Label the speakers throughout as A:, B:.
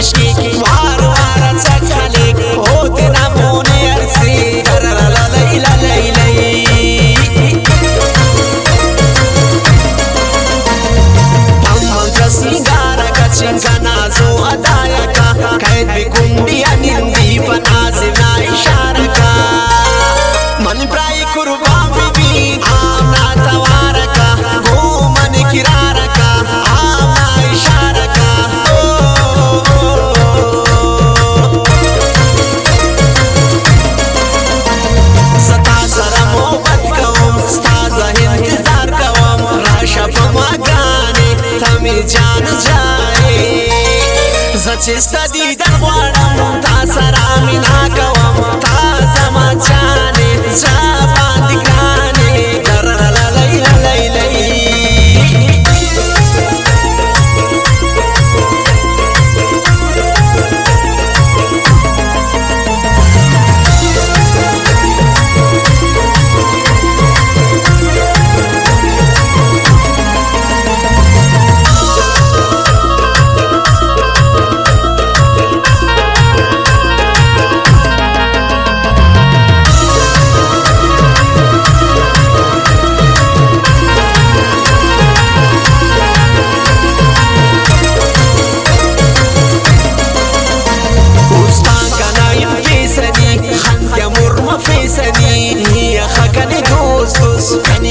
A: इश्की वार वार चखले होते ना मोने अरसी सिंगारा का चिंगाना जो अदाया का कैद भी कुंडिया निंदी बनाजिना इशारा का मन प्राय कुर्बान भी आमना तवारा का हो मन किरारा का आमना इशारा का सता सरा मोहब्बत कवम स्ताजा इंतजार कवम राशा पमा गाने थमी जान जाए जचिस्ता दीदर वाड़म ता सरा मिना कवम ता जमा जाने जाबा दिखाने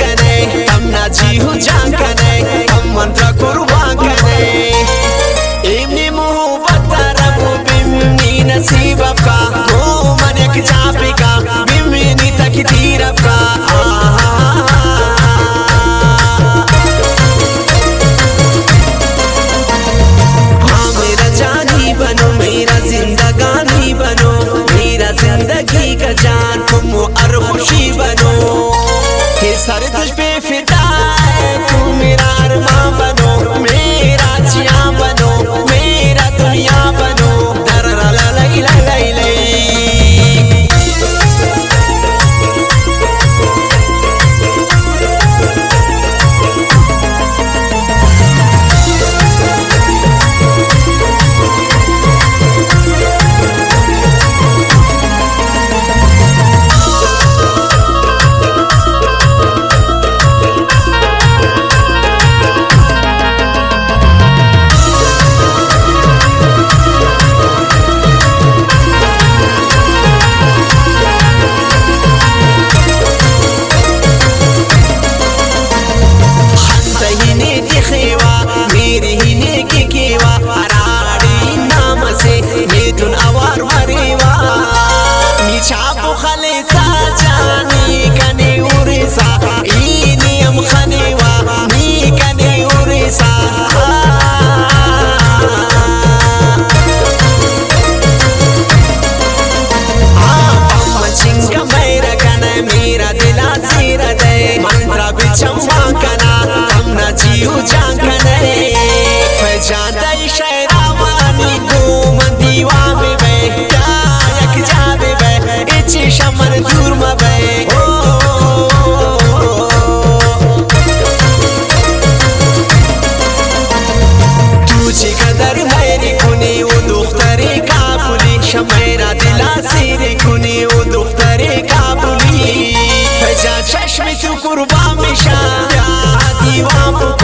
A: कने हम ना जीहु जान कने हम मंत्र कुर्बान कने इमनी मोहब्बत तरबु बिमनी नसीब का हो मन एक जापे का बिमनी तक तीर का हाँ मेरा जानी बनो मेरा जिंदगानी बनो मेरा जिंदगी का जान तुम और खुशी बनो सारे तुझ पे फिदा है तू मेरा अरमां बनो मेरा जियां बनो मेरा दुनिया बनो दरा ला लाई लाई लाई लाई जीव जांकने फजादा शहरावानी घूम दीवा में बे क्या यक जावे बे इची शमन दूर में बे तुझी कदर मेरी कुनी वो दुख्तरी काबुली शमेरा दिला सीरी कुनी वो दुख्तरी काबुली फजा चश्मे तू कुर्बान में शाह दीवा